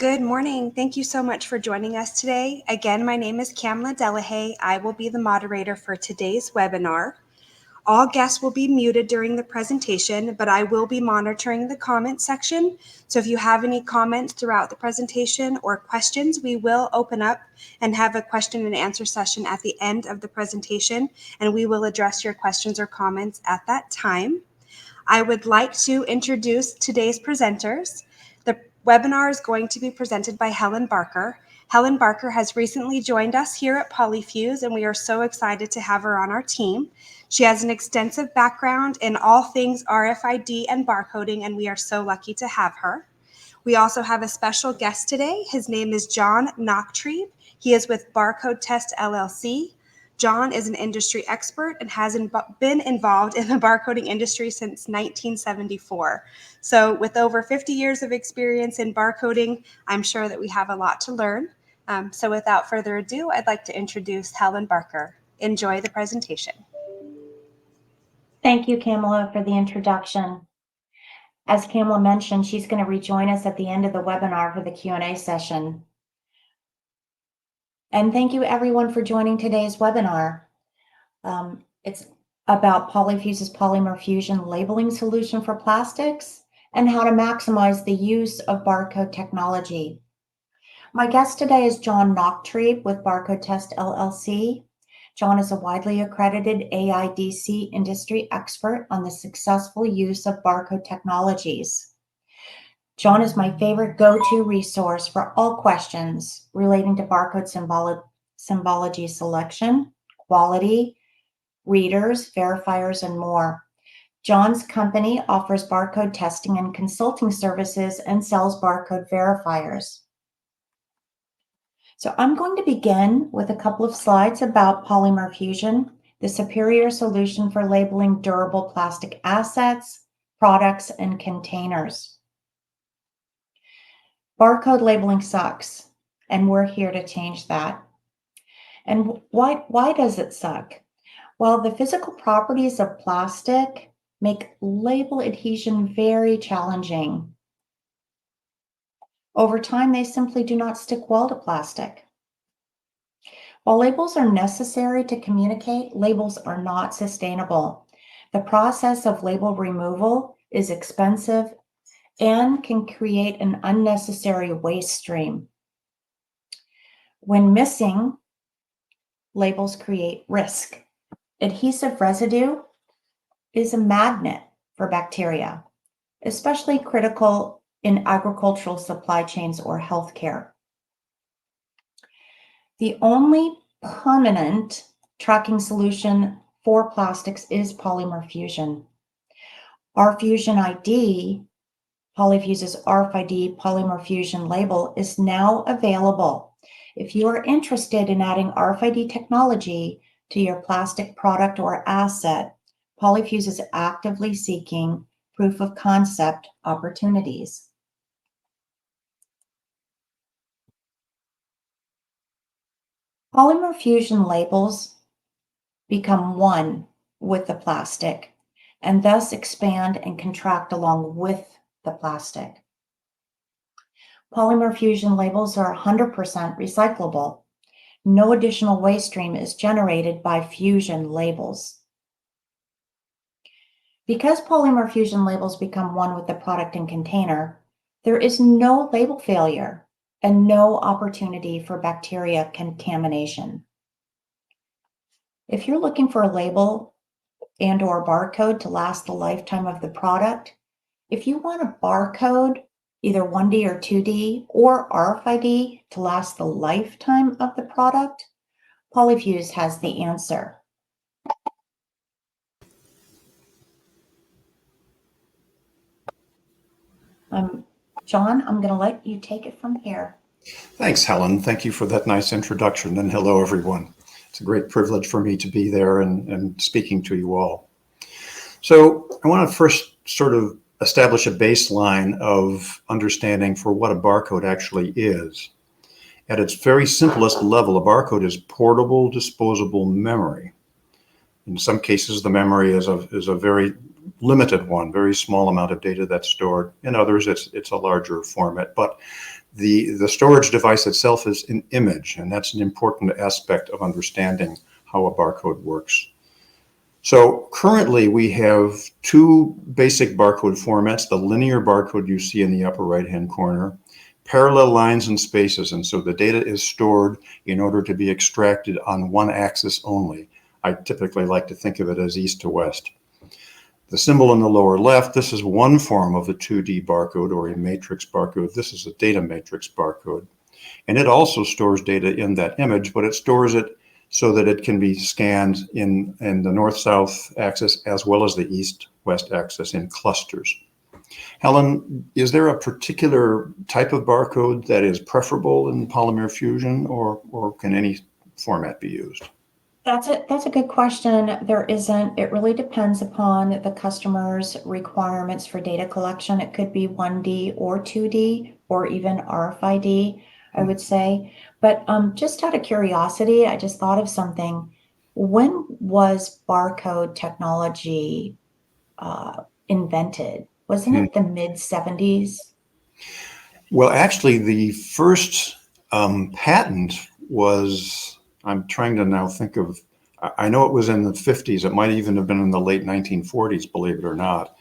Good morning. Thank you so much for joining us today. Again, my name is Kamla Delahaye. I will be the moderator for today's webinar. All guests will be muted during the presentation, but I will be monitoring the comment section. So if you have any comments throughout the presentation or questions, we will open up and have a question and answer session at the end of the presentation, and we will address your questions or comments at that time. I would like to introduce today's presenters. The webinar is going to be presented by Helen Barker. Helen Barker has recently joined us here at Polyfuze, and we are so excited to have her on our team. She has an extensive background in all things RFID and barcoding, and we are so lucky to have her. We also have a special guest today. His name is John Nachtrieb. He is with Barcode Test LLC. John is an industry expert and has been involved in the barcoding industry since 1974. So with over 50 years of experience in barcoding, I'm sure that we have a lot to learn. So without further ado, I'd like to introduce Helen Barker. Enjoy the presentation. Thank you, Kamala, for the introduction. As Kamala mentioned, she's going to rejoin us at the end of the webinar for the Q&A session. And thank you everyone for joining today's webinar. It's about Polyfuze's polymer fusion labeling solution for plastics and how to maximize the use of barcode technology. My guest today is John Nachtrieb with Barcode Test LLC. John is a widely accredited AIDC industry expert on the successful use of barcode technologies. John is my favorite go-to resource for all questions relating to barcode symbology selection, quality, readers, verifiers, and more. John's company offers barcode testing and consulting services and sells barcode verifiers. So I'm going to begin with a couple of slides about polymer fusion, the superior solution for labeling durable plastic assets, products, and containers. Barcode labeling sucks, and we're here to change that. And why does it suck? Well, the physical properties of plastic make label adhesion very challenging. Over time, they simply do not stick well to plastic. While labels are necessary to communicate, labels are not sustainable. The process of label removal is expensive and can create an unnecessary waste stream. When missing, labels create risk. Adhesive residue is a magnet for bacteria, especially critical in agricultural supply chains or healthcare. The only permanent tracking solution for plastics is polymer fusion. Our Fusion ID, Polyfuze's RFID polymer fusion label, is now available. If you are interested in adding RFID technology to your plastic product or asset, Polyfuze is actively seeking proof of concept opportunities. Polymer fusion labels become one with the plastic and thus expand and contract along with the plastic. Polymer fusion labels are 100% recyclable. No additional waste stream is generated by fusion labels. Because polymer fusion labels become one with the product and container, there is no label failure and no opportunity for bacteria contamination. If you're looking for a label and/or barcode to last the lifetime of the product, if you want a barcode, either 1D or 2D, or RFID to last the lifetime of the product, Polyfuze has the answer. John, I'm going to let you take it from here. Thanks, Helen. Thank you for that nice introduction, and hello, everyone. It's a great privilege for me to be there and speaking to you all. So I want to first sort of establish a baseline of understanding for what a barcode actually is. At its very simplest level, a barcode is portable, disposable memory. In some cases, the memory is a very limited one, very small amount of data that's stored. In others, it's a larger format. But The storage device itself is an image, and that's an important aspect of understanding how a barcode works. So currently we have two basic barcode formats: the linear barcode you see in the upper right-hand corner, parallel lines and spaces. And so the data is stored in order to be extracted on one axis only. I typically like to think of it as east to west. The symbol in the lower left, this is one form of a 2D barcode or a matrix barcode. This is a data matrix barcode. And it also stores data in that image, but it stores it so that it can be scanned in the north-south axis as well as the east-west axis in clusters. Helen, is there a particular type of barcode that is preferable in polymer fusion, or can any format be used? That's a good question. There isn't. It really depends upon the customer's requirements for data collection. It could be 1D or 2D or even RFID, I would say. But just out of curiosity, I just thought of something. When was barcode technology invented? Wasn't it the mid-70s? Well, actually, the first patent was, I'm trying to now think of, I know it was in the 50s. It might even have been in the late 1940s, believe it or not.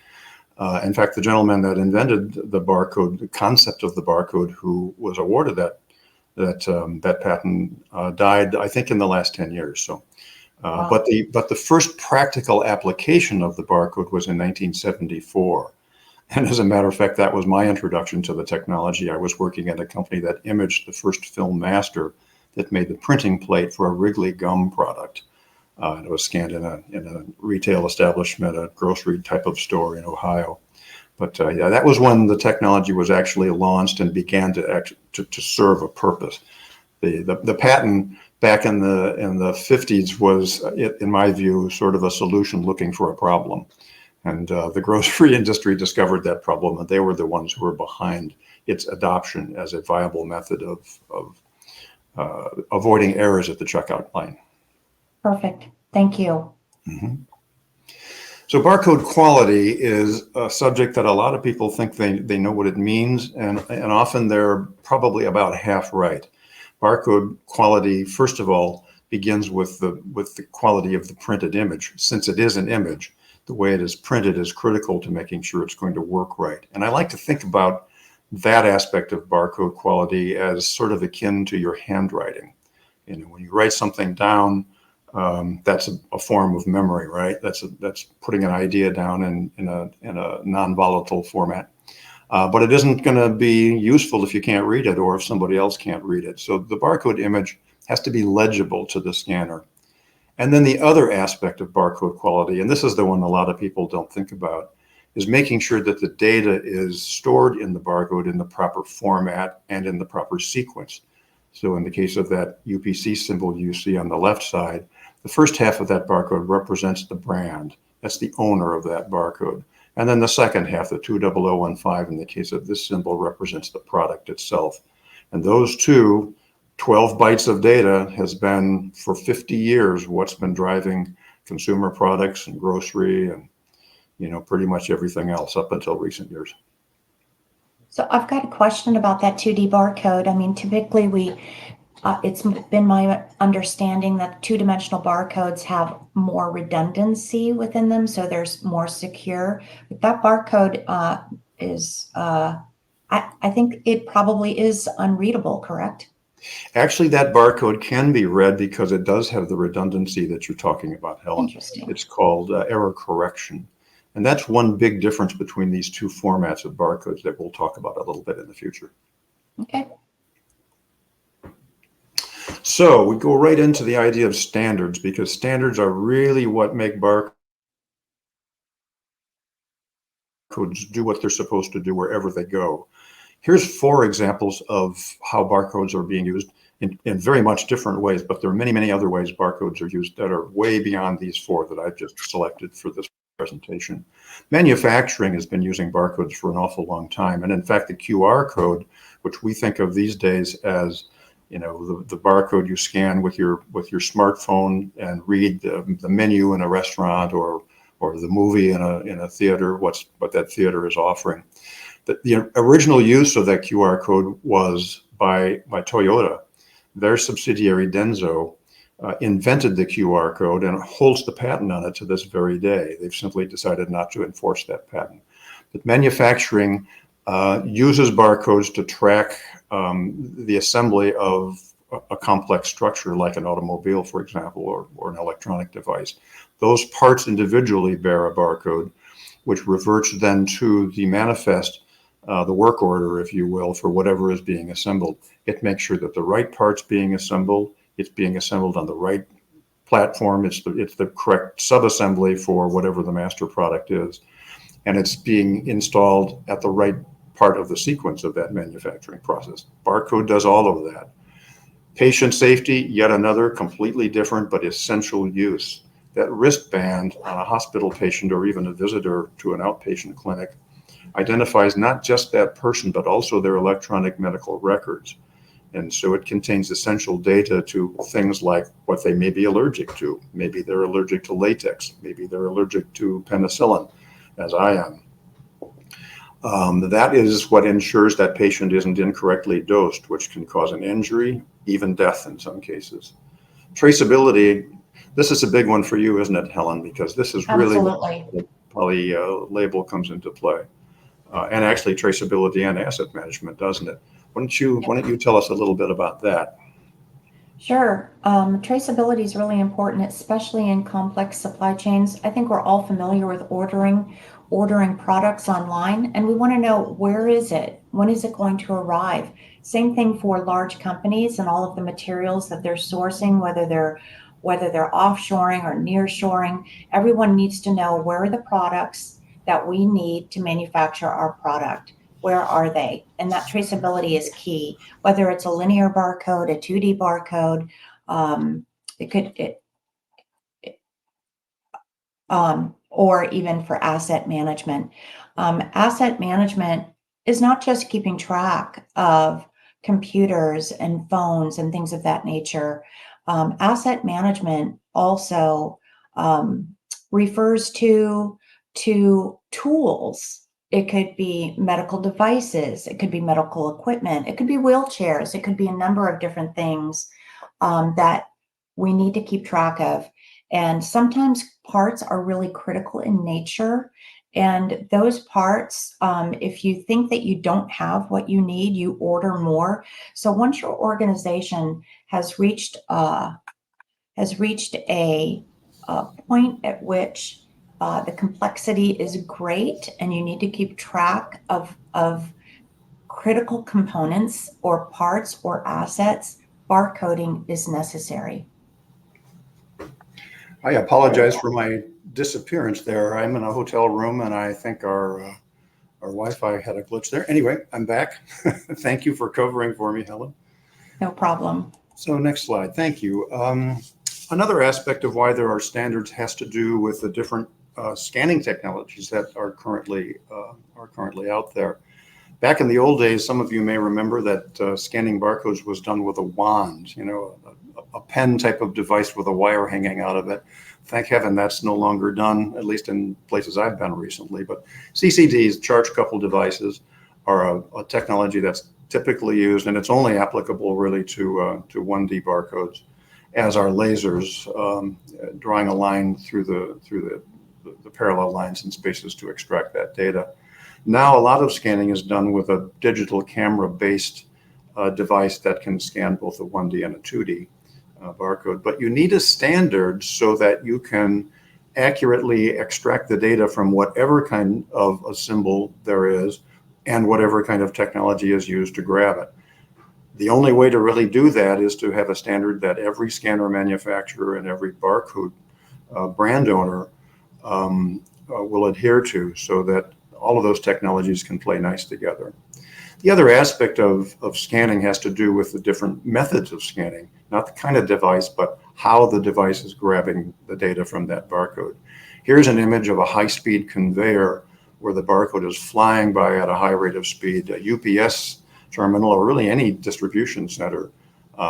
In fact, the gentleman that invented the barcode, the concept of the barcode, who was awarded that patent, died, I think, in the last 10 years. So, Wow. but the first practical application of the barcode was in 1974. And as a matter of fact, that was my introduction to the technology. I was working at a company that imaged the first film master that made the printing plate for a Wrigley gum product. It was scanned in a retail establishment, a grocery type of store in Ohio. But yeah, that was when the technology was actually launched and began to serve a purpose. The patent back in the 50s was, in my view, sort of a solution looking for a problem. And the grocery industry discovered that problem, and they were the ones who were behind its adoption as a viable method of avoiding errors at the checkout line. Perfect. Thank you. Mm-hmm. So barcode quality is a subject that a lot of people think they know what it means, and often they're probably about half right. Barcode quality, first of all, begins with the quality of the printed image. Since it is an image, the way it is printed is critical to making sure it's going to work right. And I like to think about that aspect of barcode quality as sort of akin to your handwriting. You know, when you write something down, that's a form of memory, right? That's putting an idea down in a non-volatile format. But it isn't going to be useful if you can't read it or if somebody else can't read it. So the barcode image has to be legible to the scanner. And then the other aspect of barcode quality, and this is the one a lot of people don't think about, is making sure that the data is stored in the barcode in the proper format and in the proper sequence. So in the case of that UPC symbol you see on the left side, the first half of that barcode represents the brand. That's the owner of that barcode. And then the second half, the 20015, in the case of this symbol, represents the product itself. And those 12 bytes of data has been, for 50 years, what's been driving consumer products and grocery and, you know, pretty much everything else up until recent years. So I've got a question about that 2D barcode. I mean, typically it's been my understanding that two-dimensional barcodes have more redundancy within them, so there's more secure. But that barcode I think it probably is unreadable, correct? Actually, that barcode can be read because it does have the redundancy that you're talking about, Helen. Interesting. It's called error correction. And that's one big difference between these two formats of barcodes that we'll talk about a little bit in the future. Okay. So we go right into the idea of standards, because standards are really what make barcodes do what they're supposed to do wherever they go. Here's 4 examples of how barcodes are being used in very much different ways, but there are many, many other ways barcodes are used that are way beyond these 4 that I've just selected for this presentation. Manufacturing has been using barcodes for an awful long time. And in fact, the QR code, which we think of these days as, you know, the barcode you scan with your smartphone and read the menu in a restaurant or the movie in a theater, what that theater is offering. The original use of that QR code was by Toyota. Their subsidiary Denso invented the QR code and holds the patent on it to this very day. They've simply decided not to enforce that patent. But manufacturing uses barcodes to track the assembly of a complex structure like an automobile, for example, or an electronic device. Those parts individually bear a barcode, which reverts then to the manifest, the work order, if you will, for whatever is being assembled. It makes sure that the right part's being assembled, it's being assembled on the right platform, it's the correct subassembly for whatever the master product is, and it's being installed at the right part of the sequence of that manufacturing process. Barcode does all of that. Patient safety, yet another completely different but essential use. That wristband on a hospital patient or even a visitor to an outpatient clinic identifies not just that person, but also their electronic medical records. And so it contains essential data to things like what they may be allergic to. Maybe they're allergic to latex. Maybe they're allergic to penicillin, as I am. That is what ensures that patient isn't incorrectly dosed, which can cause an injury, even death in some cases. Traceability, this is a big one for you, isn't it, Helen? Because this is really Absolutely. where the poly label comes into play. And actually traceability and asset management, doesn't it? Why don't you tell us a little bit about that? Sure. Traceability is really important, especially in complex supply chains. I think we're all familiar with ordering products online, and we want to know, where is it? When is it going to arrive? Same thing for large companies and all of the materials that they're sourcing, whether they're offshoring or nearshoring. Everyone needs to know, where are the products that we need to manufacture our product? Where are they? And that traceability is key, whether it's a linear barcode, a 2D barcode, or even for asset management. Asset management is not just keeping track of computers and phones and things of that nature. Asset management also refers to tools. It could be medical devices, it could be medical equipment, it could be wheelchairs, it could be a number of different things that we need to keep track of. And sometimes parts are really critical in nature. And those parts, if you think that you don't have what you need, you order more. So once your organization has reached a point at which the complexity is great, and you need to keep track of critical components or parts or assets, barcoding is necessary. I apologize for my disappearance there. I'm in a hotel room, and I think our Wi-Fi had a glitch there. Anyway, I'm back. Thank you for covering for me, Helen. No problem. So next slide. Thank you. Another aspect of why there are standards has to do with the different scanning technologies that are currently out there. Back in the old days, some of you may remember that scanning barcodes was done with a wand, a pen type of device with a wire hanging out of it. Thank heaven that's no longer done, at least in places I've been recently. But CCDs, charge-coupled devices, are a technology that's typically used, and it's only applicable really to 1D barcodes, as are lasers, drawing a line through the parallel lines and spaces to extract that data. Now, a lot of scanning is done with a digital camera-based device that can scan both a 1D and a 2D barcode. But you need a standard so that you can accurately extract the data from whatever kind of a symbol there is and whatever kind of technology is used to grab it. The only way to really do that is to have a standard that every scanner manufacturer and every barcode brand owner will adhere to, so that all of those technologies can play nice together. The other aspect of scanning has to do with the different methods of scanning, not the kind of device, but how the device is grabbing the data from that barcode. Here's an image of a high-speed conveyor where the barcode is flying by at a high rate of speed. A UPS terminal, or really any distribution center,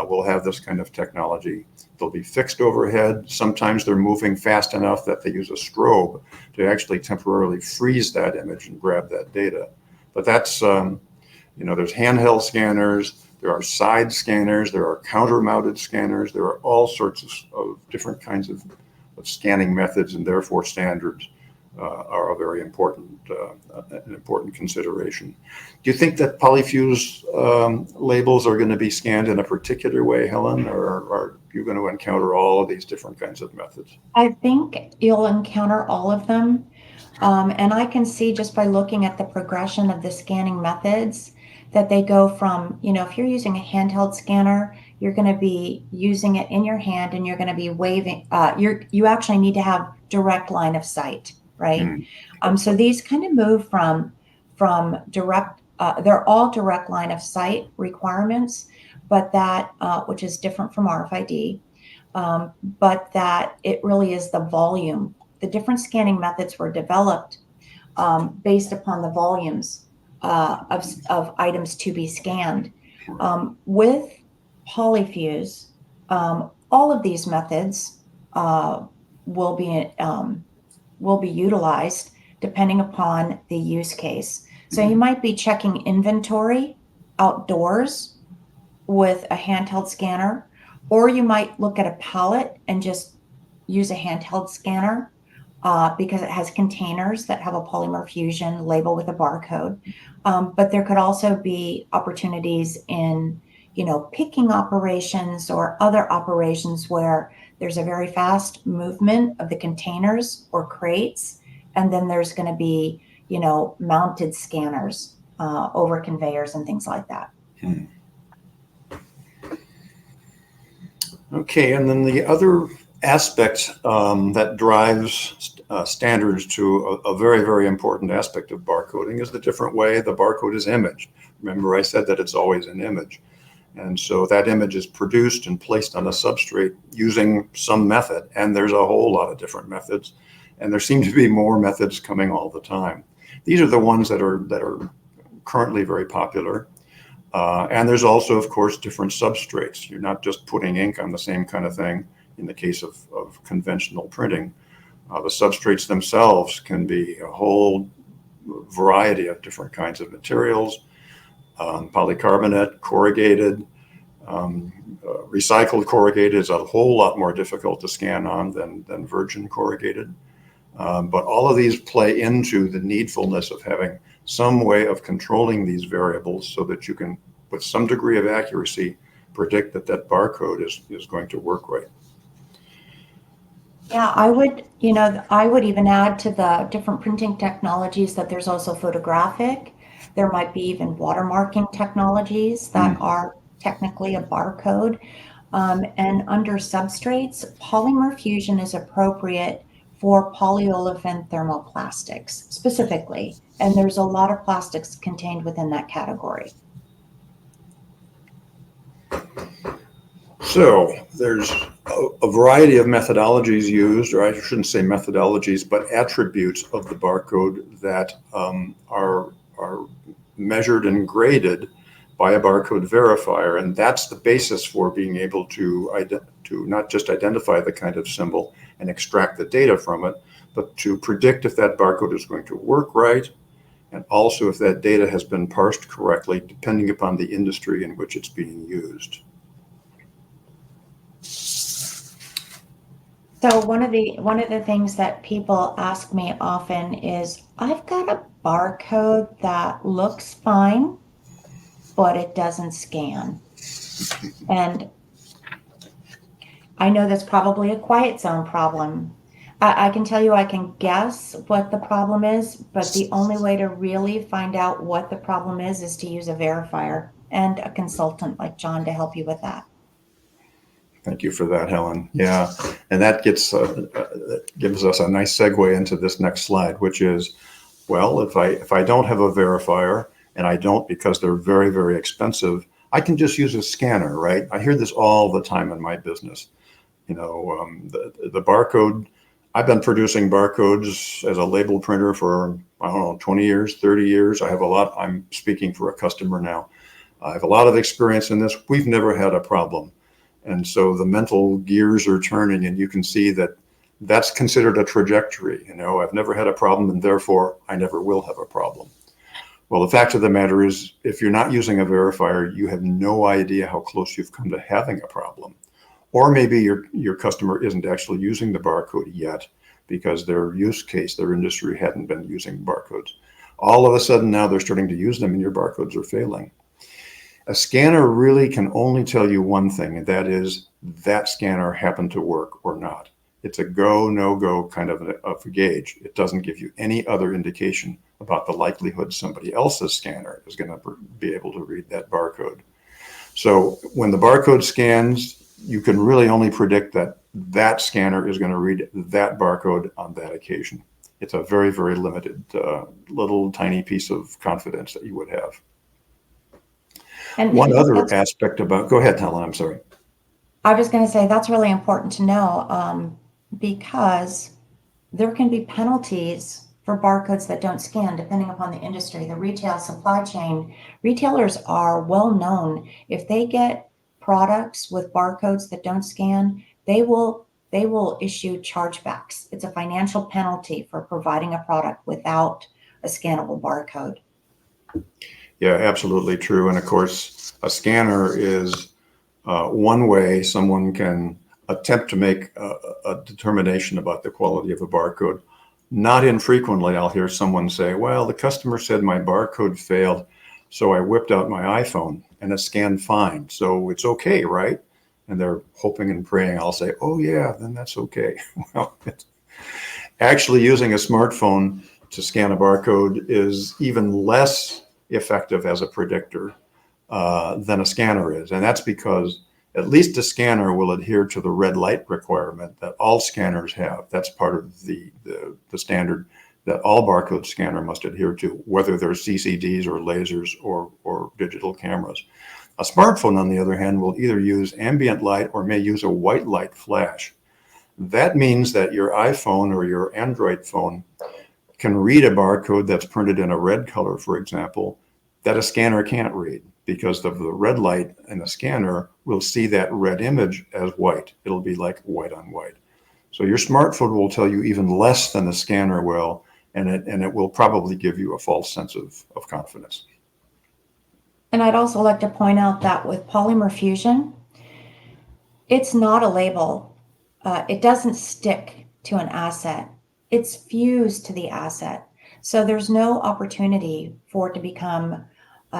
will have this kind of technology. They'll be fixed overhead. Sometimes they're moving fast enough that they use a strobe to actually temporarily freeze that image and grab that data. But that's, there's handheld scanners, there are side scanners, there are counter-mounted scanners, there are all sorts of different kinds of scanning methods, and therefore standards are a very important, an important consideration. Do you think that Polyfuze labels are going to be scanned in a particular way, Helen, or are you going to encounter all of these different kinds of methods? I think you'll encounter all of them. And I can see just by looking at the progression of the scanning methods that they go from, if you're using a handheld scanner, you're going to be using it in your hand and you're going to be waving. You actually need to have direct line of sight, right? So these kind of move from direct, they're all direct line of sight requirements, but that, which is different from RFID, but that it really is the volume. The different scanning methods were developed based upon the volumes of items to be scanned. With Polyfuze, all of these methods will be utilized depending upon the use case. So you might be checking inventory outdoors with a handheld scanner, or you might look at a pallet and just use a handheld scanner because it has containers that have a polymer fusion label with a barcode. But there could also be opportunities in, picking operations or other operations where there's a very fast movement of the containers or crates, and then there's going to be, mounted scanners over conveyors and things like that. Okay, and then the other aspect that drives standards to a very, very important aspect of barcoding is the different way the barcode is imaged. Remember, I said that it's always an image. And so that image is produced and placed on a substrate using some method. And there's a whole lot of different methods. And there seem to be more methods coming all the time. These are the ones that are currently very popular. And there's also, of course, different substrates. You're not just putting ink on the same kind of thing in the case of conventional printing. The substrates themselves can be a whole variety of different kinds of materials. Polycarbonate, corrugated, recycled corrugated is a whole lot more difficult to scan on than virgin corrugated. But all of these play into the needfulness of having some way of controlling these variables so that you can, with some degree of accuracy, predict that barcode is going to work right. Yeah, I would even add to the different printing technologies that there's also photographic. There might be even watermarking technologies that are technically a barcode. And under substrates, polymer fusion is appropriate for polyolefin thermoplastics specifically. And there's a lot of plastics contained within that category. So there's a variety of methodologies used, or I shouldn't say methodologies, but attributes of the barcode that are measured and graded by a barcode verifier. And that's the basis for being able to not just identify the kind of symbol and extract the data from it, but to predict if that barcode is going to work right, and also if that data has been parsed correctly, depending upon the industry in which it's being used. So one of the things that people ask me often is, I've got a barcode that looks fine, but it doesn't scan. And I know that's probably a quiet zone problem. I can tell you I can guess what the problem is, but the only way to really find out what the problem is to use a verifier and a consultant like John to help you with that. Thank you for that, Helen. Yeah, and that gives us a nice segue into this next slide, which is, well, if I don't have a verifier, and I don't because they're very, very expensive, I can just use a scanner, right? I hear this all the time in my business. The barcode, I've been producing barcodes as a label printer for, 20 years, 30 years. I'm speaking for a customer now. I have a lot of experience in this. We've never had a problem. And so the mental gears are turning, and you can see that that's considered a trajectory. I've never had a problem, and therefore I never will have a problem. Well, the fact of the matter is, if you're not using a verifier, you have no idea how close you've come to having a problem. Or maybe your customer isn't actually using the barcode yet because their use case, their industry hadn't been using barcodes. All of a sudden now they're starting to use them and your barcodes are failing. A scanner really can only tell you one thing, and that is that scanner happened to work or not. It's a go, no go kind of a gauge. It doesn't give you any other indication about the likelihood somebody else's scanner is going to be able to read that barcode. So when the barcode scans, you can really only predict that that scanner is going to read that barcode on that occasion. It's a very, very limited little tiny piece of confidence that you would have. And one other aspect about, go ahead, Helen, I'm sorry. I was going to say that's really important to know because there can be penalties for barcodes that don't scan, depending upon the industry. The retail supply chain, retailers are well known. If they get products with barcodes that don't scan, they will issue chargebacks. It's a financial penalty for providing a product without a scannable barcode. Yeah, absolutely true. And of course, a scanner is one way someone can attempt to make a determination about the quality of a barcode. Not infrequently, I'll hear someone say, well, the customer said my barcode failed, so I whipped out my iPhone and it scanned fine. So it's okay, right? And they're hoping and praying I'll say, oh yeah, then that's okay. Well, actually using a smartphone to scan a barcode is even less effective as a predictor than a scanner is. And that's because at least a scanner will adhere to the red light requirement that all scanners have. That's part of the standard that all barcode scanner must adhere to, whether they're CCDs or lasers or digital cameras. A smartphone, on the other hand, will either use ambient light or may use a white light flash. That means that your iPhone or your Android phone can read a barcode that's printed in a red color, for example, that a scanner can't read, because of the red light in the scanner will see that red image as white. It'll be like white on white. So your smartphone will tell you even less than the scanner will, and it will probably give you a false sense of confidence. And I'd also like to point out that with polymer fusion, it's not a label. It doesn't stick to an asset. It's fused to the asset. So there's no opportunity for it to become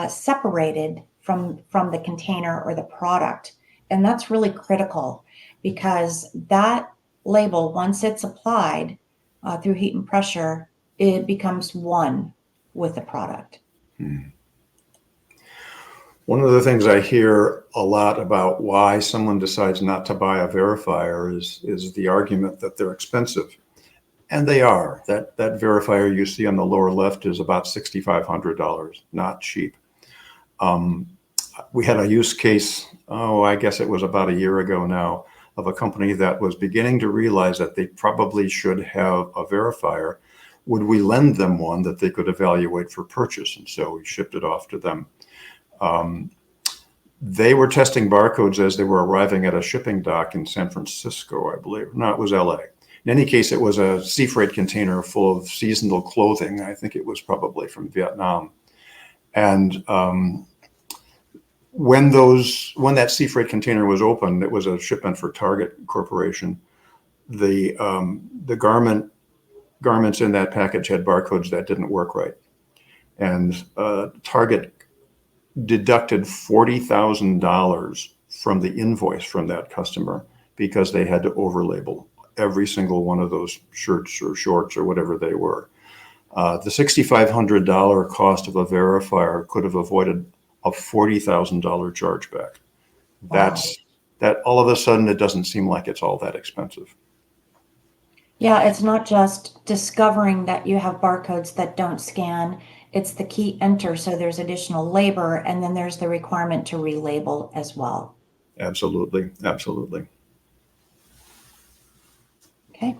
separated from the container or the product. And that's really critical, because that label, once it's applied through heat and pressure, it becomes one with the product. One of the things I hear a lot about why someone decides not to buy a verifier is the argument that they're expensive. And they are. That verifier you see on the lower left is about $6,500, not cheap. We had a use case, I guess it was about a year ago now, of a company that was beginning to realize that they probably should have a verifier. Would we lend them one that they could evaluate for purchase? And so we shipped it off to them. They were testing barcodes as they were arriving at a shipping dock in San Francisco, I believe. No, it was LA. In any case, it was a sea freight container full of seasonal clothing. I think it was probably from Vietnam. And when that sea freight container was opened, it was a shipment for Target Corporation. The garments in that package had barcodes that didn't work right. And Target deducted $40,000 from the invoice from that customer because they had to overlabel every single one of those shirts or shorts or whatever they were. The $6,500 cost of a verifier could have avoided a $40,000 chargeback. Wow. That all of a sudden, it doesn't seem like it's all that expensive. Yeah, it's not just discovering that you have barcodes that don't scan. It's the key enter, so there's additional labor, and then there's the requirement to relabel as well. Absolutely, absolutely. Okay.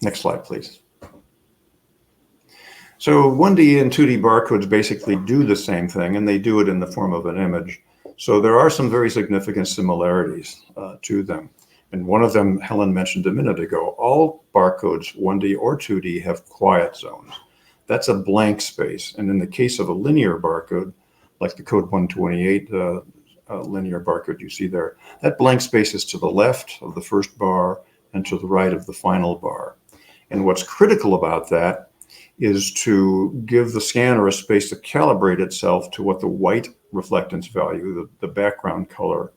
Next slide, please. So 1D and 2D barcodes basically do the same thing, and they do it in the form of an image. So there are some very significant similarities to them. And one of them Helen mentioned a minute ago. All barcodes, 1D or 2D, have quiet zones. that's a blank space. And in the case of a linear barcode, like the code 128 linear barcode you see there, that blank space is to the left of the first bar and to the right of the final bar. And what's critical about that is to give the scanner a space to calibrate itself to what the white reflectance value, the background color,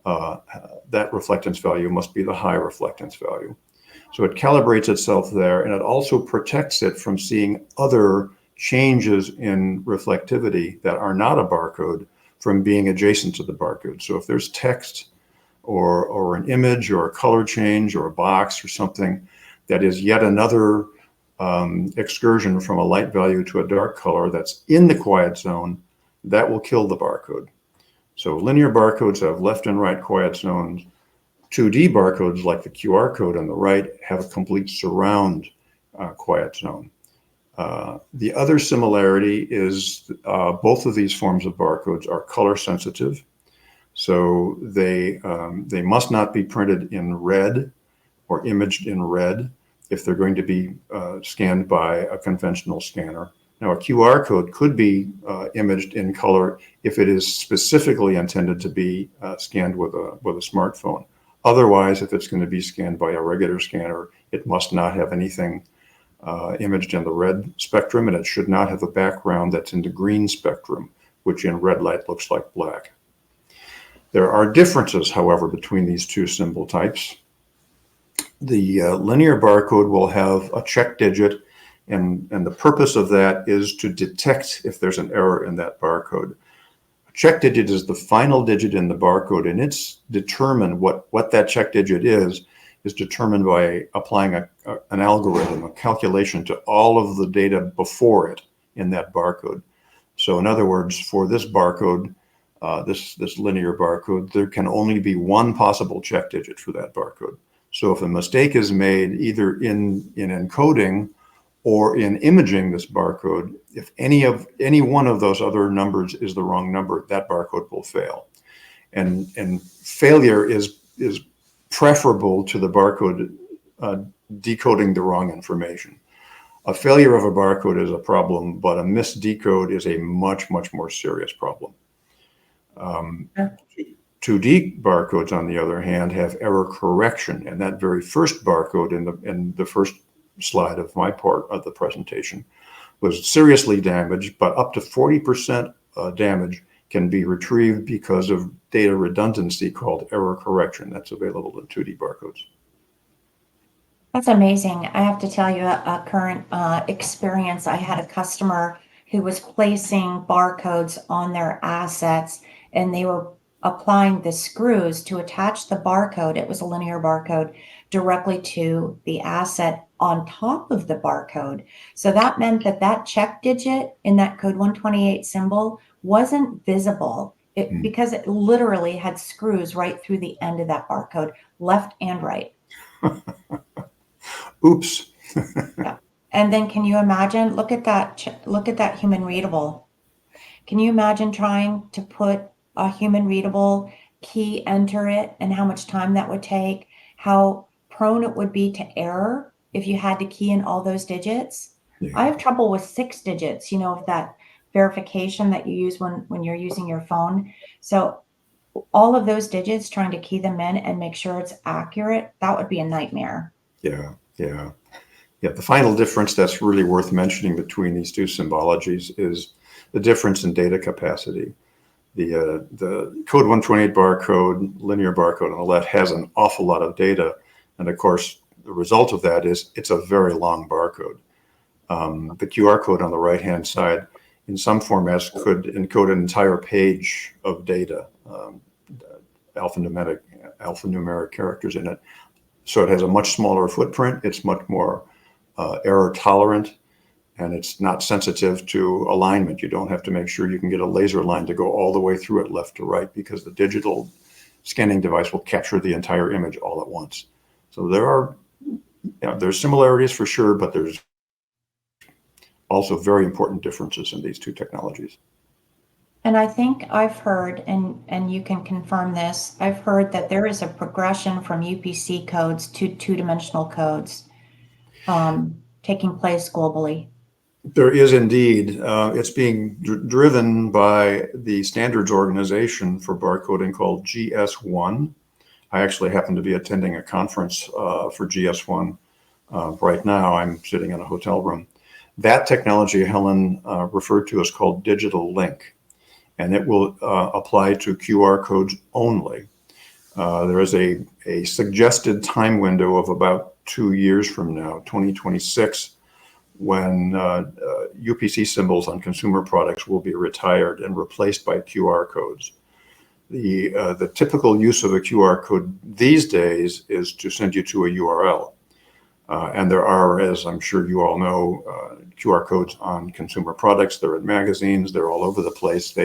that reflectance value must be the high reflectance value. So it calibrates itself there, and it also protects it from seeing other changes in reflectivity that are not a barcode from being adjacent to the barcode. So if there's text or an image or a color change or a box or something that is yet another excursion from a light value to a dark color that's in the quiet zone, that will kill the barcode. So linear barcodes have left and right quiet zones. 2D barcodes, like the QR code on the right, have a complete surround quiet zone. The other similarity is both of these forms of barcodes are color sensitive. So they must not be printed in red or imaged in red if they're going to be scanned by a conventional scanner. Now, a QR code could be imaged in color if it is specifically intended to be scanned with a smartphone. Otherwise, if it's going to be scanned by a regular scanner, it must not have anything imaged in the red spectrum, and it should not have a background that's in the green spectrum, which in red light looks like black. There are differences, however, between these two symbol types. The linear barcode will have a check digit, and the purpose of that is to detect if there's an error in that barcode. A check digit is the final digit in the barcode, and it's determined what that check digit is determined by applying an algorithm, a calculation to all of the data before it in that barcode. So in other words, for this barcode, this linear barcode, there can only be one possible check digit for that barcode. So if a mistake is made either in encoding or in imaging this barcode, if any one of those other numbers is the wrong number, that barcode will fail. And failure is preferable to the barcode decoding the wrong information. A failure of a barcode is a problem, but a misdecode is a much, much more serious problem. 2D barcodes, on the other hand, have error correction, and that very first barcode in the first slide of my part of the presentation was seriously damaged, but up to 40% damage can be retrieved because of data redundancy called error correction. That's available in 2D barcodes. That's amazing. I have to tell you a current experience. I had a customer who was placing barcodes on their assets, and they were applying the screws to attach the barcode. It was a linear barcode directly to the asset on top of the barcode. So that meant that check digit in that code 128 symbol wasn't visible because it literally had screws right through the end of that barcode, left and right. Oops. Yeah. And then can you imagine, look at that human readable. Can you imagine trying to put a human readable key, enter it, and how much time that would take, how prone it would be to error if you had to key in all those digits? Yeah. I have trouble with 6 digits, with that verification that you use when you're using your phone. So all of those digits, trying to key them in and make sure it's accurate, that would be a nightmare. Yeah. The final difference that's really worth mentioning between these two symbologies is the difference in data capacity. The code 128 barcode, linear barcode on the left, has an awful lot of data. And of course, the result of that is it's a very long barcode. The QR code on the right-hand side, in some formats, could encode an entire page of data, alphanumeric characters in it. So it has a much smaller footprint. It's much more error tolerant, and it's not sensitive to alignment. You don't have to make sure you can get a laser line to go all the way through it left to right, because the digital scanning device will capture the entire image all at once. So there's similarities for sure, but there's also very important differences in these two technologies. And I think I've heard, and you can confirm this, I've heard that there is a progression from UPC codes to two-dimensional codes taking place globally. There is indeed. It's being driven by the standards organization for barcoding called GS1. I actually happen to be attending a conference for GS1 right now. I'm sitting in a hotel room. That technology, Helen referred to, is called digital link, and it will apply to QR codes only. There is a suggested time window of about 2 years from now, 2026, when UPC symbols on consumer products will be retired and replaced by QR codes. The typical use of a QR code these days is to send you to a URL. And there are, as I'm sure you all know, QR codes on consumer products. They're in magazines. They're all over the place.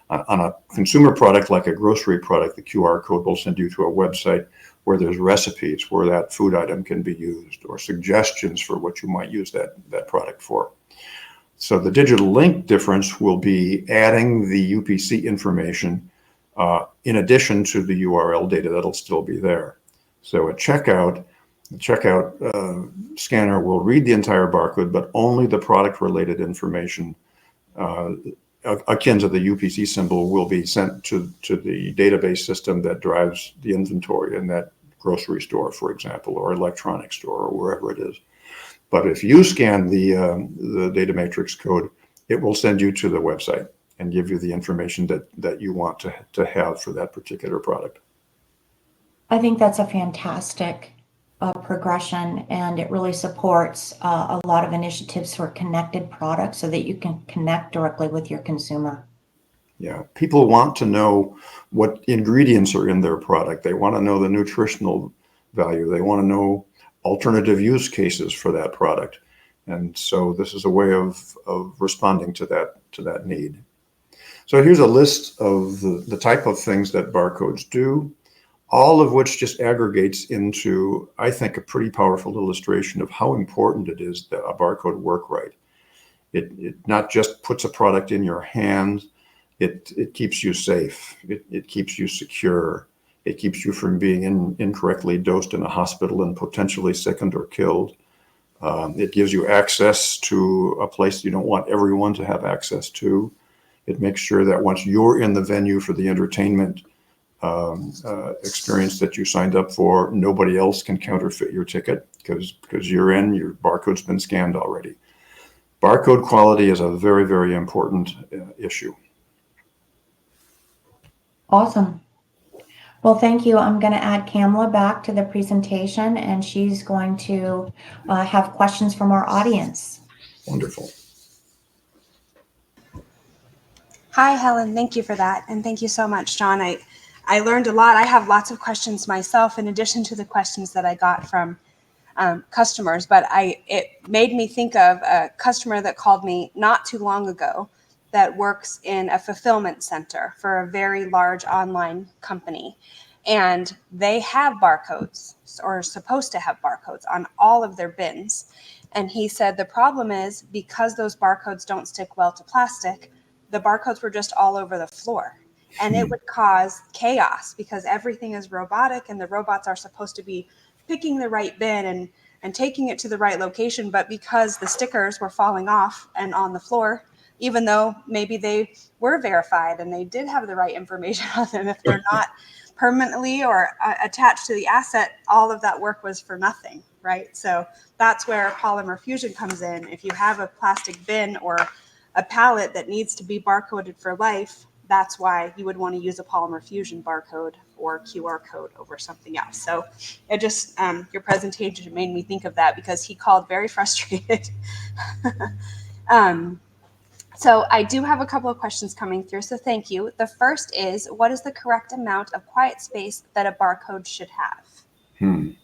On a consumer product like a grocery product, the QR code will send you to a website where there's recipes where that food item can be used, or suggestions for what you might use that product for. So the digital link difference will be adding the UPC information in addition to the URL data that'll still be there. So at checkout, the checkout scanner will read the entire barcode, but only the product-related information akin to the UPC symbol will be sent to the database system that drives the inventory in that grocery store, for example, or electronics store, or wherever it is. But if you scan the data matrix code, it will send you to the website and give you the information that you want to have for that particular product. I think that's a fantastic progression, and it really supports a lot of initiatives for connected products so that you can connect directly with your consumer. Yeah, people want to know what ingredients are in their product. They want to know the nutritional value. They want to know alternative use cases for that product. And so this is a way of responding to that need. So here's a list of the type of things that barcodes do, all of which just aggregates into, I think, a pretty powerful illustration of how important it is that a barcode work right. It not just puts a product in your hand, it keeps you safe, it keeps you secure, it keeps you from being incorrectly dosed in a hospital and potentially sickened or killed. It gives you access to a place you don't want everyone to have access to. It makes sure that once you're in the venue for the entertainment experience that you signed up for, nobody else can counterfeit your ticket because you're in, your barcode's been scanned already. Barcode quality is a very, very important issue. Awesome. Well, thank you. I'm going to add Kamla back to the presentation, and she's going to have questions from our audience. Wonderful. Hi, Helen. Thank you for that. And thank you so much, John. I learned a lot. I have lots of questions myself, in addition to the questions that I got from customers. But it made me think of a customer that called me not too long ago that works in a fulfillment center for a very large online company. And they have barcodes, or are supposed to have barcodes, on all of their bins. And he said the problem is, because those barcodes don't stick well to plastic, the barcodes were just all over the floor. And it would cause chaos because everything is robotic and the robots are supposed to be picking the right bin and taking it to the right location. But because the stickers were falling off and on the floor, even though maybe they were verified and they did have the right information on them, if they're not permanently or attached to the asset, all of that work was for nothing, right? So that's where polymer fusion comes in. If you have a plastic bin or a pallet that needs to be barcoded for life, that's why you would want to use a polymer fusion barcode or QR code over something else. So it just, your presentation made me think of that because he called very frustrated. So I do have a couple of questions coming through, so thank you. The first is, what is the correct amount of quiet space that a barcode should have?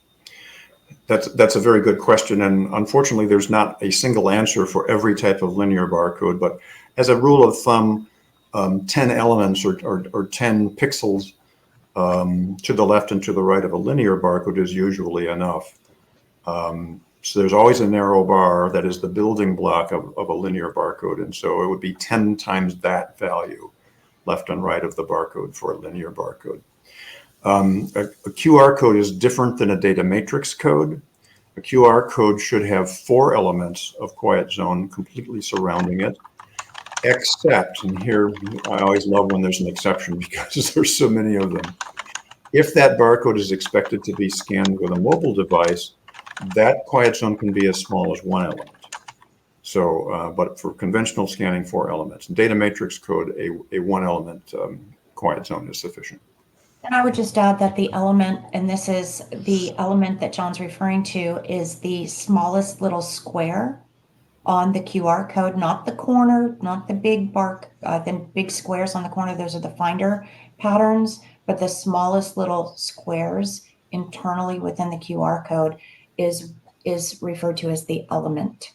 That's a very good question, and unfortunately there's not a single answer for every type of linear barcode, but as a rule of thumb, 10 elements or 10 pixels to the left and to the right of a linear barcode is usually enough. So there's always a narrow bar that is the building block of a linear barcode, and so it would be 10 times that value left and right of the barcode for a linear barcode. A QR code is different than a data matrix code. A QR code should have 4 elements of quiet zone completely surrounding it, except, and here I always love when there's an exception because there's so many of them. If that barcode is expected to be scanned with a mobile device, that quiet zone can be as small as 1 element. So, but for conventional scanning, 4 elements. Data matrix code, a 1 element quiet zone is sufficient. And I would just add that the element, and this is the element that John's referring to, is the smallest little square on the QR code, not the corner, not the big the big squares on the corner. Those are the finder patterns, but the smallest little squares internally within the QR code is referred to as the element.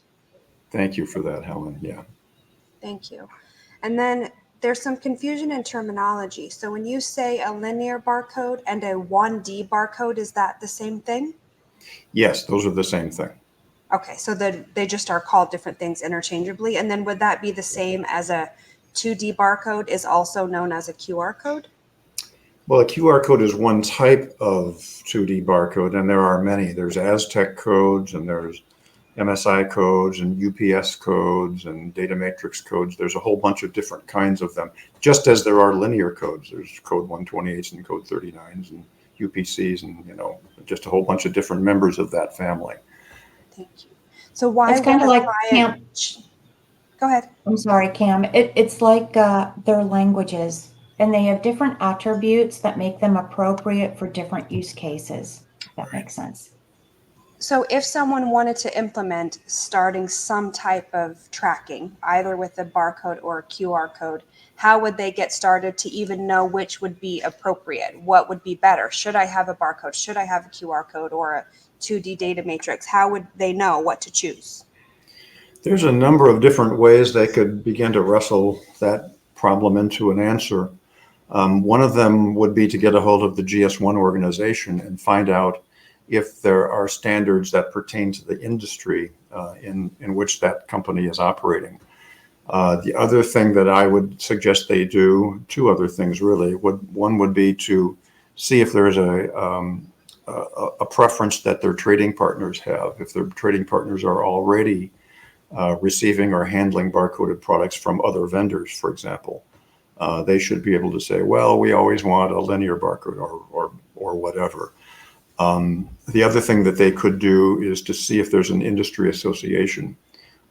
Thank you for that, Helen. Yeah. Thank you. And then there's some confusion in terminology. So when you say a linear barcode and a 1D barcode, is that the same thing? Yes, those are the same thing. Okay, so they just are called different things interchangeably. And then would that be the same as a 2D barcode is also known as a QR code? Well, a QR code is one type of 2D barcode, and there are many. There's Aztec codes, and there's MSI codes, and UPS codes, and data matrix codes. There's a whole bunch of different kinds of them, just as there are linear codes. There's code 128s and code 39s and UPCs, and just a whole bunch of different members of that family. Thank you. So why it's kind of like Cam. Go ahead. I'm sorry, Cam. It's like their languages, and they have different attributes that make them appropriate for different use cases. If that makes sense. So if someone wanted to implement starting some type of tracking, either with a barcode or a QR code, how would they get started to even know which would be appropriate? What would be better? Should I have a barcode? Should I have a QR code or a 2D data matrix? How would they know what to choose? There's a number of different ways they could begin to wrestle that problem into an answer. One of them would be to get a hold of the GS1 organization and find out if there are standards that pertain to the industry in which that company is operating. The other thing that I would suggest they do, 2 other things really, one would be to see if there's a preference that their trading partners have. If their trading partners are already receiving or handling barcoded products from other vendors, for example, they should be able to say, well, we always want a linear barcode or whatever. The other thing that they could do is to see if there's an industry association,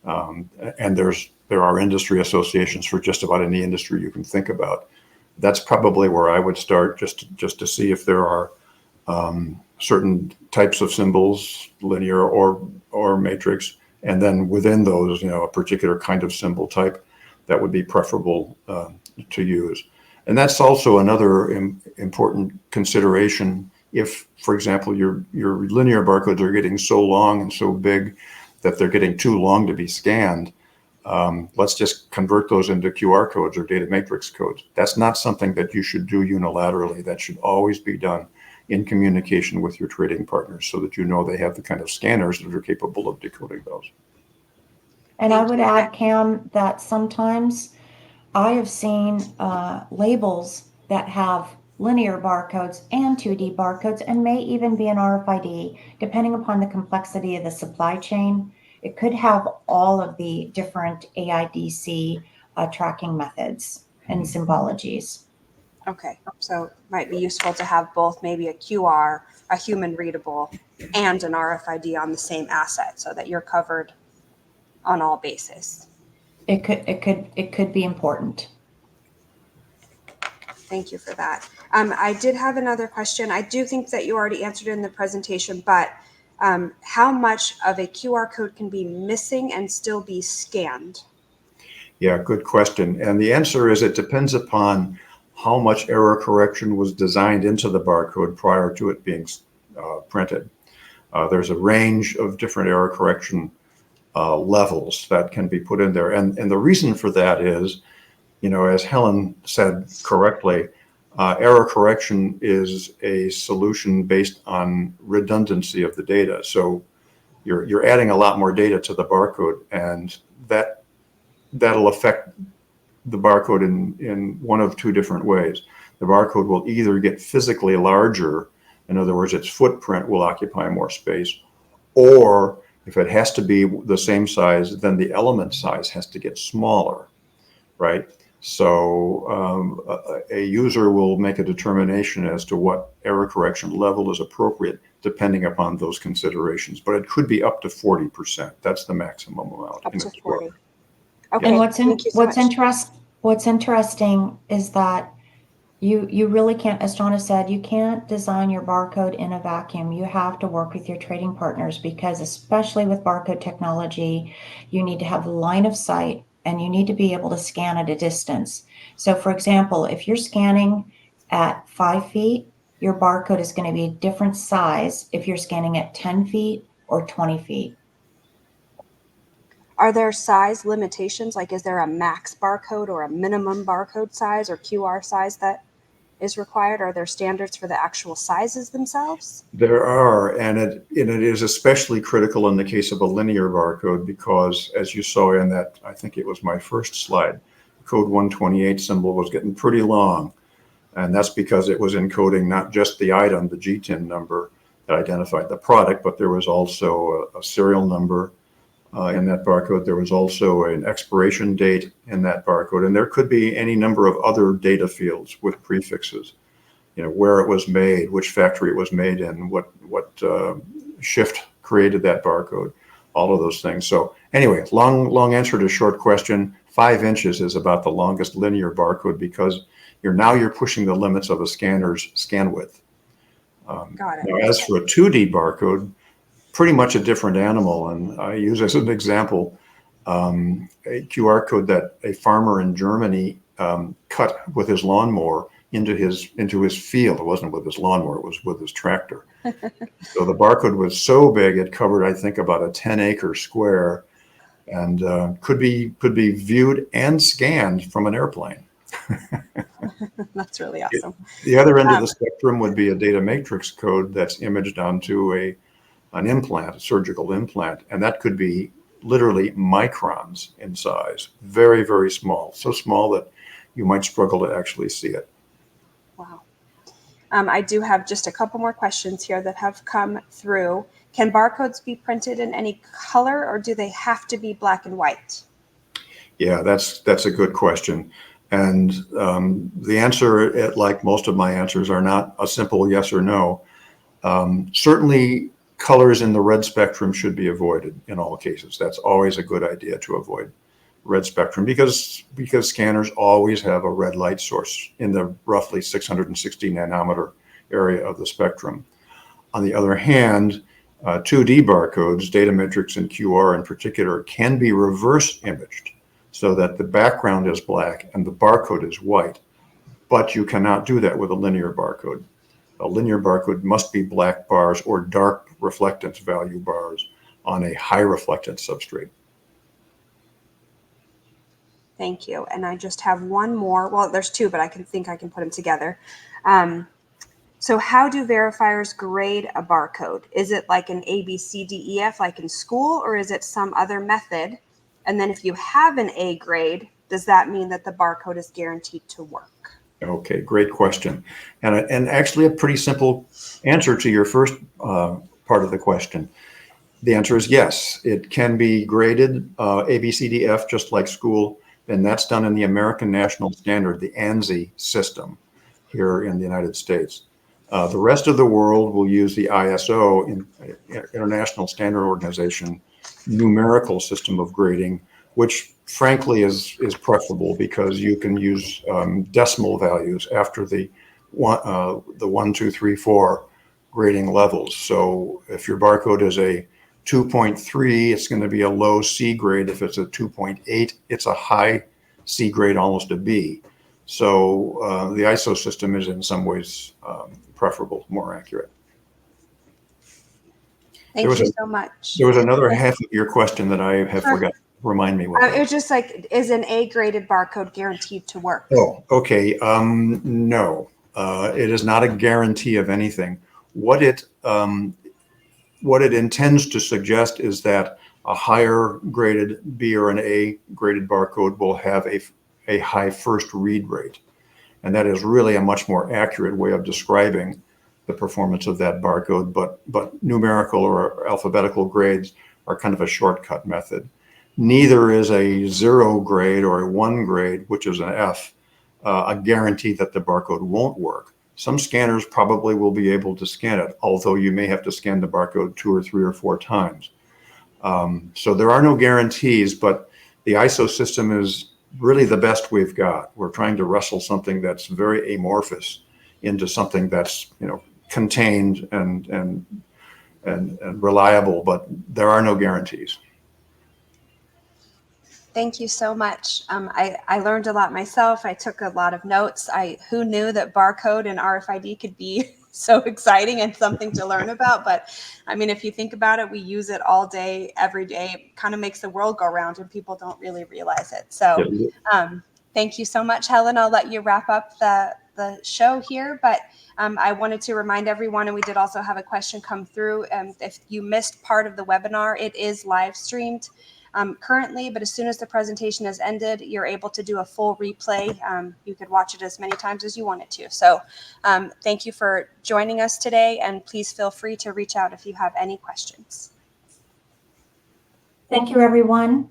and there are industry associations for just about any industry you can think about. That's probably where I would start, just to see if there are certain types of symbols, linear or matrix, and then within those, a particular kind of symbol type that would be preferable to use. And that's also another important consideration. If, for example, your linear barcodes are getting so long and so big that they're getting too long to be scanned, let's just convert those into QR codes or data matrix codes. That's not something that you should do unilaterally. That should always be done in communication with your trading partners so that they have the kind of scanners that are capable of decoding those. And I would add, Cam, that sometimes I have seen labels that have linear barcodes and 2D barcodes, and may even be an RFID, depending upon the complexity of the supply chain. It could have all of the different AIDC tracking methods and symbologies. Okay, so it might be useful to have both, maybe a QR, a human readable, and an RFID on the same asset so that you're covered on all bases. It could be important. Thank you for that. I did have another question. I do think that you already answered it in the presentation, but how much of a QR code can be missing and still be scanned? Yeah, good question. And the answer is it depends upon how much error correction was designed into the barcode prior to it being printed. There's a range of different error correction levels that can be put in there. And the reason for that is, as Helen said correctly, error correction is a solution based on redundancy of the data. So you're adding a lot more data to the barcode, and that'll affect the barcode in one of 2 different ways. The barcode will either get physically larger, in other words, its footprint will occupy more space, Or if it has to be the same size, then the element size has to get smaller, right? So a user will make a determination as to what error correction level is appropriate depending upon those considerations. But it could be up to 40%. That's the maximum amount. Up in to a QR. 40. Okay, And thank you so much. what's interesting is that you really can't, as Donna said, you can't design your barcode in a vacuum. You have to work with your trading partners, because especially with barcode technology, you need to have line of sight and you need to be able to scan at a distance. So for example, if you're scanning at 5 feet, your barcode is going to be a different size if you're scanning at 10 feet or 20 feet. Are there size limitations? Like, is there a max barcode or a minimum barcode size or QR size that is required? Are there standards for the actual sizes themselves? There are, and it is especially critical in the case of a linear barcode because, as you saw in that, I think it was my first slide, code 128 symbol was getting pretty long. And that's because it was encoding not just the item, the GTIN number that identified the product, but there was also a serial number in that barcode. There was also an expiration date in that barcode, and there could be any number of other data fields with prefixes. You know, where it was made, which factory it was made in, what shift created that barcode, all of those things. So anyway, long answer to short question. 5 inches is about the longest linear barcode because you're pushing the limits of a scanner's scan width. Got it. Now, as for a 2D barcode, pretty much a different animal. And I use as an example a QR code that a farmer in Germany cut with his lawnmower into his field. It wasn't with his lawnmower, it was with his tractor. So the barcode was so big it covered, I think, about a 10-acre square, and could be viewed and scanned from an airplane. That's really awesome. The other end of the spectrum would be a data matrix code that's imaged onto an implant, a surgical implant, and that could be literally microns in size, very, very small, so small that you might struggle to actually see it. Wow. I do have just a couple more questions here that have come through. Can barcodes be printed in any color, or do they have to be black and white? Yeah, that's a good question. And the answer, like most of my answers, are not a simple yes or no. Certainly, colors in the red spectrum should be avoided in all cases. That's always a good idea to avoid red spectrum because scanners always have a red light source in the roughly 660 nanometer area of the spectrum. On the other hand, 2D barcodes, data matrix and QR in particular, can be reverse imaged so that the background is black and the barcode is white, but you cannot do that with a linear barcode. A linear barcode must be black bars or dark reflectance value bars on a high reflectance substrate. Thank you. And I just have one more. Well, there's two, but I can put them together. So how do verifiers grade a barcode? Is it like an A, B, C, D, E, F, like in school, or is it some other method? And then if you have an A grade, does that mean that the barcode is guaranteed to work? Okay, great question. And actually a pretty simple answer to your first part of the question. The answer is yes. It can be graded A, B, C, D, F, just like school, and that's done in the American National Standard, the ANSI system here in the United States. The rest of the world will use the ISO, International Standard Organization, numerical system of grading, which frankly is preferable because you can use decimal values after the 1, 2, 3, 4 grading levels. So if your barcode is a 2.3, it's going to be a low C grade. If it's a 2.8, it's a high C grade, almost a B. So the ISO system is in some ways preferable, more accurate. Thank you so much. There was another half of your question that I have forgotten. Remind me what it was just like, is an A graded barcode guaranteed to work? Oh, okay. No, it is not a guarantee of anything. What it intends to suggest is that a higher graded B or an A graded barcode will have a high first read rate. And that is really a much more accurate way of describing the performance of that barcode, but numerical or alphabetical grades are kind of a shortcut method. Neither is a 0 grade or a 1 grade, which is an F, a guarantee that the barcode won't work. Some scanners probably will be able to scan it, although you may have to scan the barcode 2 or 3 or 4 times. So there are no guarantees, but the ISO system is really the best we've got. We're trying to wrestle something that's very amorphous into something that's, contained and reliable, but there are no guarantees. Thank you so much. I learned a lot myself. I took a lot of notes. Who knew that barcode and RFID could be so exciting and something to learn about? But I mean, if you think about it, we use it all day, every day. It kind of makes the world go round and people don't really realize it. So thank you so much, Helen. I'll let you wrap up the show here, but I wanted to remind everyone, and we did also have a question come through. If you missed part of the webinar, it is live streamed currently, but as soon as the presentation has ended, you're able to do a full replay. You could watch it as many times as you wanted to. So thank you for joining us today, and please feel free to reach out if you have any questions. Thank you, everyone.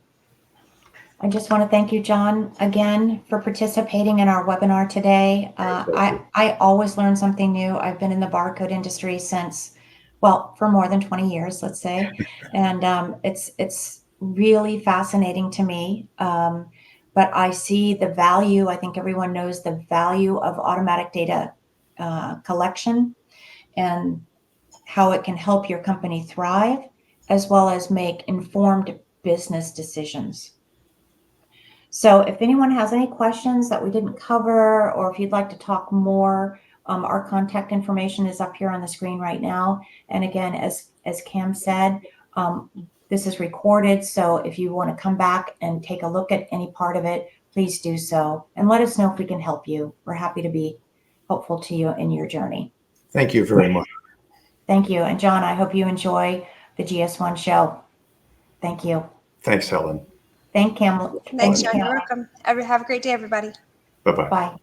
I just want to thank you, John, again for participating in our webinar today. I always learn something new. I've been in the barcode industry since, well, for more than 20 years, let's say. And it's really fascinating to me. But I see the value. I think everyone knows the value of automatic data collection and how it can help your company thrive, as well as make informed business decisions. So if anyone has any questions that we didn't cover, or if you'd like to talk more, our contact information is up here on the screen right now. And again, as Cam said, this is recorded. So if you want to come back and take a look at any part of it, please do so. And let us know if we can help you. We're happy to be helpful to you in your journey. Thank you very much. Thank you. And John, I hope you enjoy the GS1 show. Thank you. Thanks, Helen. Thanks, Cam. Thanks, John. You're welcome. Have a great day, everybody. Bye-bye. Bye.